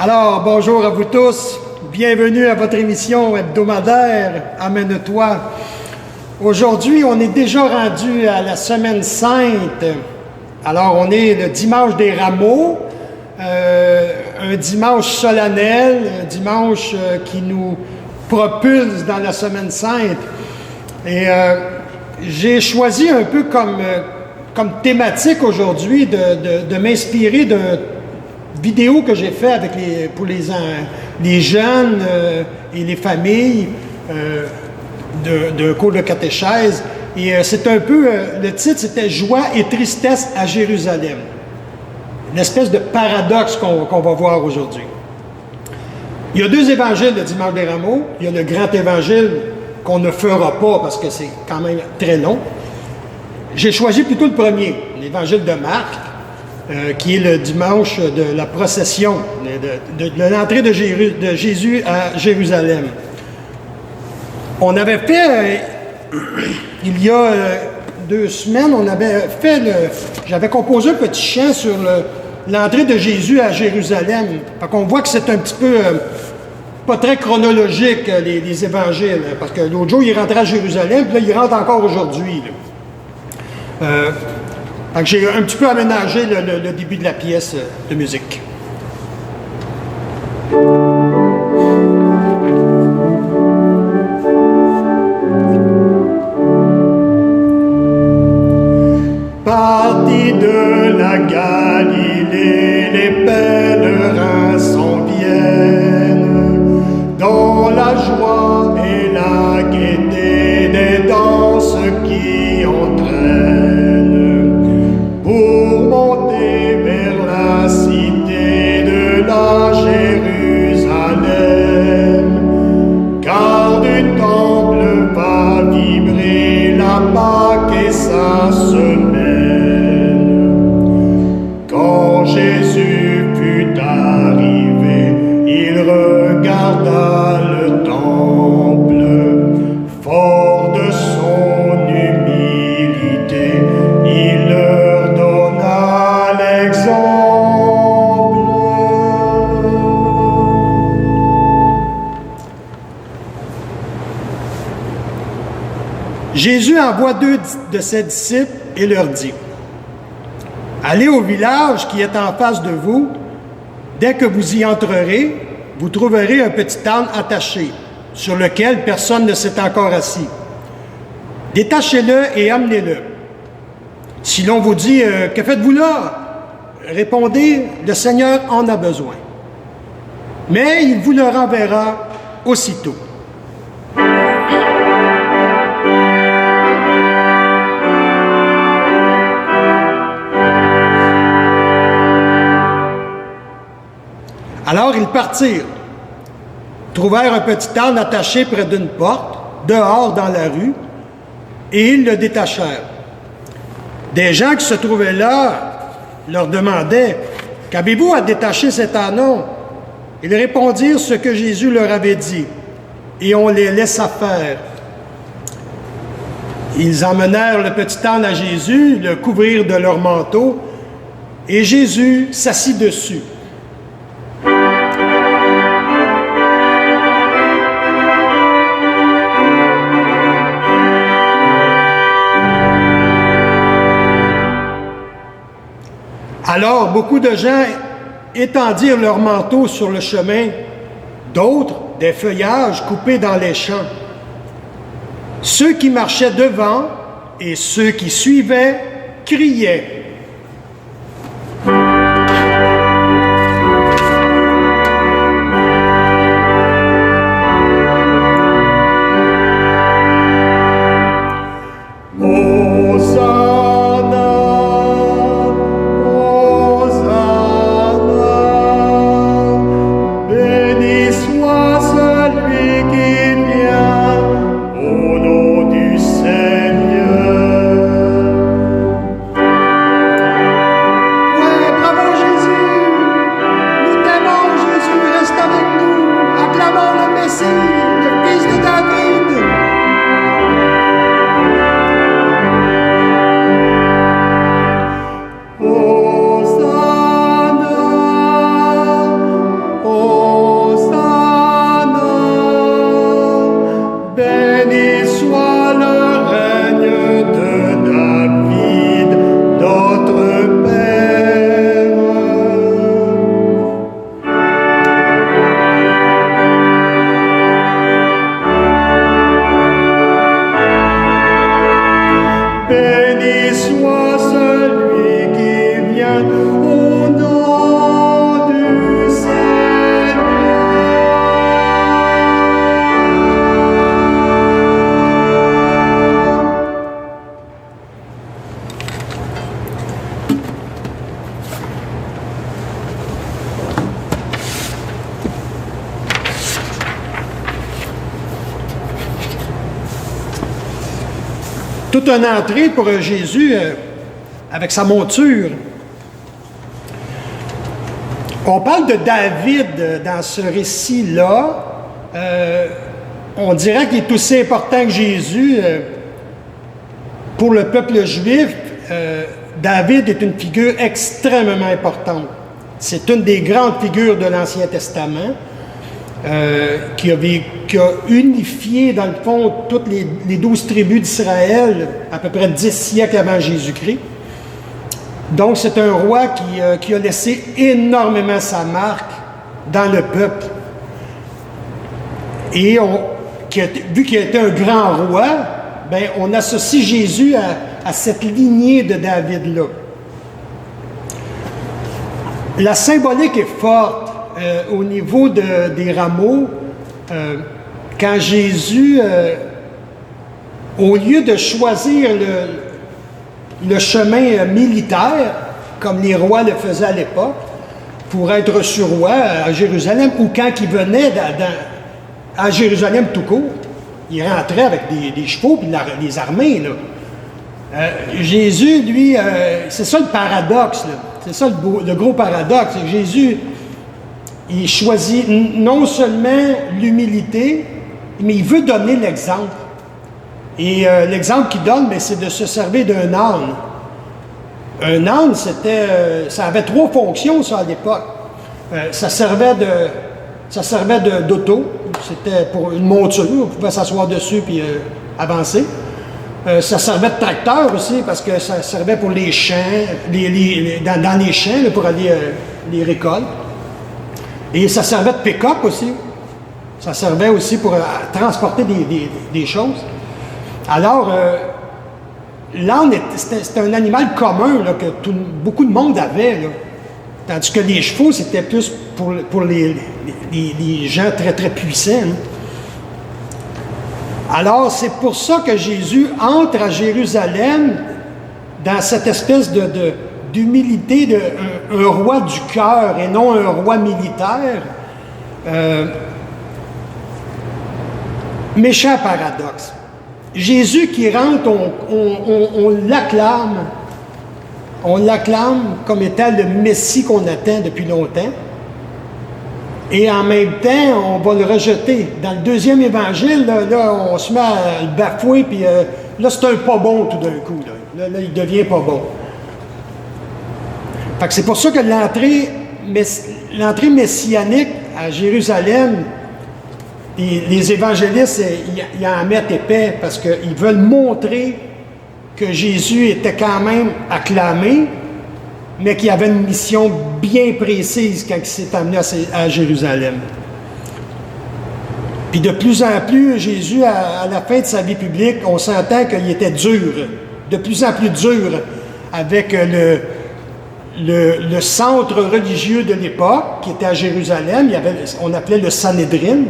Alors, bonjour à vous tous. Bienvenue à votre émission hebdomadaire Amène-toi. Aujourd'hui, on est déjà rendu à la Semaine Sainte. Alors, on est le dimanche des Rameaux, un dimanche solennel, un dimanche qui nous propulse dans la Semaine Sainte. Et j'ai choisi un peu comme thématique aujourd'hui de m'inspirer d'une vidéo que j'ai fait pour les jeunes et les familles d'un cours de catéchèse. Et c'est un peu, le titre c'était « Joie et tristesse à Jérusalem ». Une espèce de paradoxe qu'on va voir aujourd'hui. Il y a deux évangiles le dimanche des Rameaux. Il y a le grand évangile qu'on ne fera pas parce que c'est quand même très long. J'ai choisi plutôt le premier, l'évangile de Marc, qui est le dimanche de la procession, de l'entrée de Jésus à Jérusalem. On avait fait, il y a 2 semaines, j'avais composé un petit chant sur l'entrée de Jésus à Jérusalem. Fait qu'on voit que c'est un petit peu pas très chronologique, les évangiles, parce que l'autre jour, il rentrait à Jérusalem, puis là, il rentre encore aujourd'hui. J'ai un petit peu aménagé le début de la pièce de musique. Partis de la Galilée, les pèlerins s'en viennent, dans la joie et la gaieté des danses qui entraînent, pour monter vers la cité de la Jérusalem, car du temple va vibrer la Pâque et sa semaine. Quand Jésus fut arrivé, il regarda le temple, fort de son humilité, il leur donna l'exemple. Jésus envoie 2 de ses disciples et leur dit: allez au village qui est en face de vous. Dès que vous y entrerez, vous trouverez un petit âne attaché, sur lequel personne ne s'est encore assis. Détachez-le et amenez-le. Si l'on vous dit « Que faites-vous là ?» répondez « Le Seigneur en a besoin. » Mais il vous le renverra aussitôt. Alors ils partirent, trouvèrent un petit âne attaché près d'une porte, dehors dans la rue, et ils le détachèrent. Des gens qui se trouvaient là leur demandaient « Qu'avez-vous à détacher cet ânon ?» Ils répondirent ce que Jésus leur avait dit, et on les laissa faire. Ils emmenèrent le petit âne à Jésus, le couvrirent de leur manteau, et Jésus s'assit dessus. Alors, beaucoup de gens étendirent leurs manteaux sur le chemin, d'autres des feuillages coupés dans les champs. Ceux qui marchaient devant et ceux qui suivaient criaient. vienne au nom du Seigneur. Toute une entrée pour Jésus avec sa monture. On parle de David dans ce récit-là. On dirait qu'il est aussi important que Jésus. Pour le peuple juif, David est une figure extrêmement importante. C'est une des grandes figures de l'Ancien Testament. Qui a unifié, dans le fond, toutes les 12 tribus d'Israël à peu près 10 siècles avant Jésus-Christ. Donc, c'est un roi qui a laissé énormément sa marque dans le peuple. Et vu qu'il a été un grand roi, ben, on associe Jésus à cette lignée de David-là. La symbolique est forte. Au niveau des rameaux, quand Jésus, au lieu de choisir le chemin militaire, comme les rois le faisaient à l'époque, pour être reçu roi à Jérusalem, ou quand il venait à Jérusalem tout court, il rentrait avec des chevaux et des armées. Là. Jésus, lui, c'est ça le paradoxe, là. C'est ça le gros paradoxe. C'est que Jésus, il choisit non seulement l'humilité, mais il veut donner l'exemple. Et l'exemple qu'il donne, c'est de se servir d'un âne. Un âne, ça avait 3 fonctions, ça, à l'époque. Ça servait d'auto. C'était pour une monture. On pouvait s'asseoir dessus puis avancer. Ça servait de tracteur aussi, parce que ça servait pour les champs, dans les champs, là, pour aller les récoltes. Et ça servait de pick-up aussi. Ça servait aussi pour transporter des choses. Alors, l'âne, c'était un animal commun là, que beaucoup de monde avait. Là. Tandis que les chevaux, c'était plus pour les gens très, très puissants. Hein. Alors, c'est pour ça que Jésus entre à Jérusalem dans cette espèce d'humilité d'un roi du cœur et non un roi militaire. Méchant paradoxe. Jésus qui rentre, on l'acclame. On l'acclame comme étant le Messie qu'on attend depuis longtemps. Et en même temps, on va le rejeter. Dans le 2e évangile, là, on se met à le bafouer, puis là, c'est un pas bon tout d'un coup. Là, il devient pas bon. Fait que c'est pour ça que l'entrée messianique à Jérusalem, les évangélistes, ils en mettent épais parce qu'ils veulent montrer que Jésus était quand même acclamé, mais qu'il avait une mission bien précise quand il s'est amené à Jérusalem. Puis de plus en plus, Jésus, à la fin de sa vie publique, on s'entend qu'il était dur, de plus en plus dur avec le centre religieux de l'époque, qui était à Jérusalem. On appelait le Sanhédrin,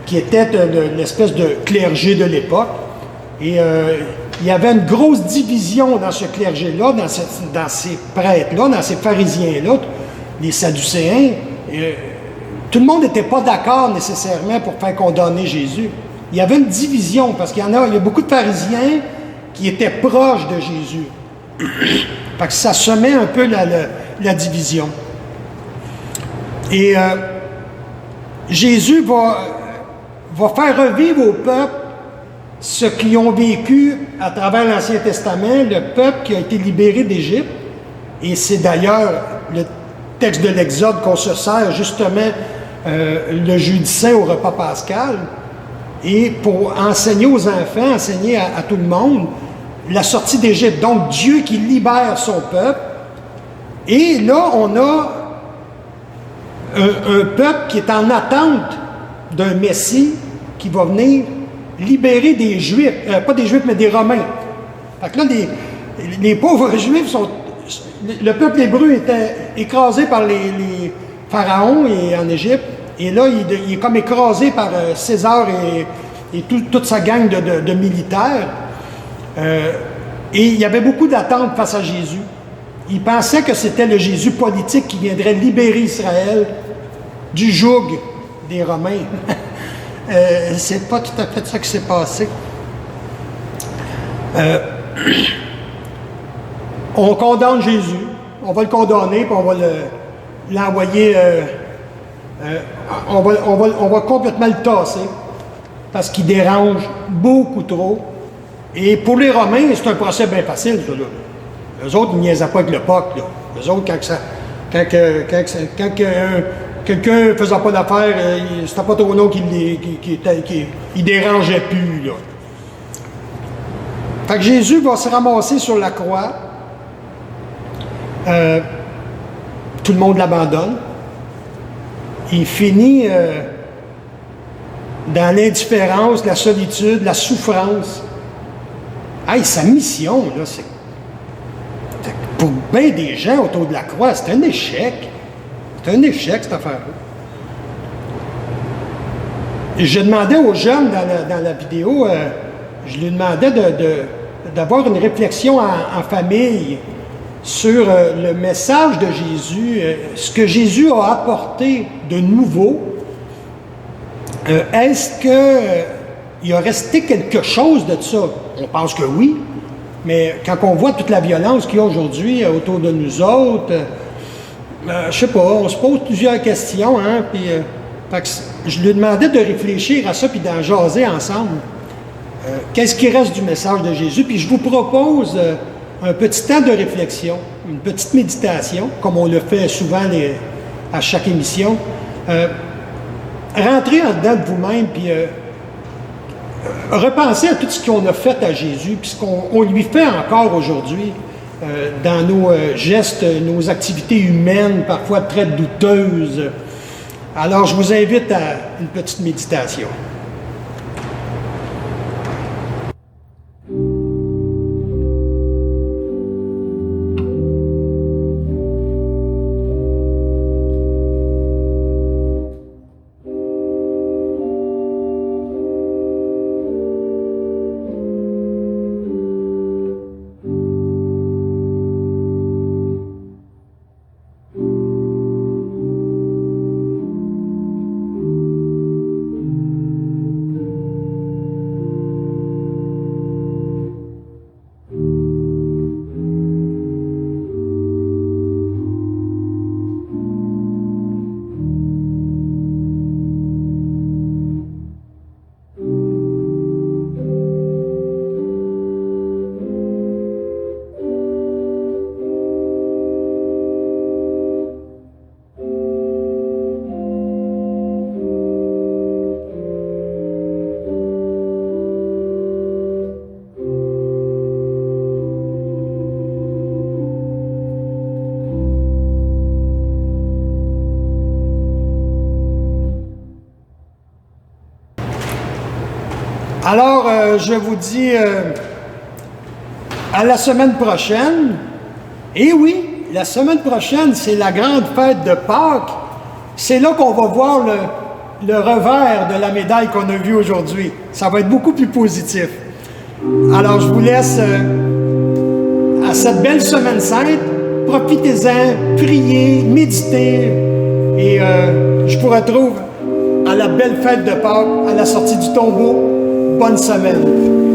qui était l'espèce de clergé de l'époque. Et il y avait une grosse division dans ce clergé-là, dans ces prêtres-là, dans ces pharisiens-là, les Sadducéens. Tout le monde n'était pas d'accord nécessairement pour faire condamner Jésus. Il y avait une division, parce qu'il y a beaucoup de pharisiens qui étaient proches de Jésus. Fait que ça semait un peu la division. Et Jésus va faire revivre au peuple ce qu'ils ont vécu à travers l'Ancien Testament, le peuple qui a été libéré d'Égypte. Et c'est d'ailleurs le texte de l'Exode qu'on se sert justement le jeudi saint au repas pascal, et pour enseigner aux enfants, enseigner à tout le monde la sortie d'Égypte. Donc Dieu qui libère son peuple. Et là, on a un peuple qui est en attente d'un Messie qui va venir libérer des Juifs, pas des Juifs, mais des Romains. Fait que là, les pauvres Juifs le peuple hébreu était écrasé par les pharaons en Égypte, et là, il est comme écrasé par César et toute sa gang de militaires. Et il y avait beaucoup d'attentes face à Jésus. Ils pensaient que c'était le Jésus politique qui viendrait libérer Israël du joug des Romains. C'est pas tout à fait ça qui s'est passé. On condamne Jésus, on va le condamner, puis on va l'envoyer, on va complètement le tasser, parce qu'il dérange beaucoup trop. Et pour les Romains, c'est un procès bien facile, ça, là. Eux autres, ils niaisaient pas avec le POC, là. Eux autres, quand quelqu'un faisait pas d'affaires, c'était pas trop long qu'il dérangeait plus, là. Fait que Jésus va se ramasser sur la croix. Tout le monde l'abandonne. Il finit dans l'indifférence, la solitude, la souffrance. Hey, sa mission, là, c'est pour bien des gens autour de la croix, c'est un échec. C'est un échec, cette affaire-là. Je demandais aux jeunes dans la vidéo, je lui demandais d'avoir une réflexion en famille sur le message de Jésus, ce que Jésus a apporté de nouveau. Est-ce qu'il a resté quelque chose de ça? On pense que oui, mais quand on voit toute la violence qu'il y a aujourd'hui autour de nous autres, je sais pas, on se pose plusieurs questions, hein, puis je lui demandais de réfléchir à ça puis d'en jaser ensemble. Qu'est-ce qui reste du message de Jésus? Puis je vous propose un petit temps de réflexion, une petite méditation, comme on le fait souvent à chaque émission. Rentrez en dedans de vous-même, puis repensez à tout ce qu'on a fait à Jésus, puis ce qu'on lui fait encore aujourd'hui dans nos gestes, nos activités humaines, parfois très douteuses. Alors, je vous invite à une petite méditation. Alors, je vous dis à la semaine prochaine. Et oui, la semaine prochaine, c'est la grande fête de Pâques. C'est là qu'on va voir le revers de la médaille qu'on a vue aujourd'hui. Ça va être beaucoup plus positif. Alors, je vous laisse à cette belle semaine sainte. Profitez-en, priez, méditez. Et je vous retrouve à la belle fête de Pâques, à la sortie du tombeau. Bonne semaine.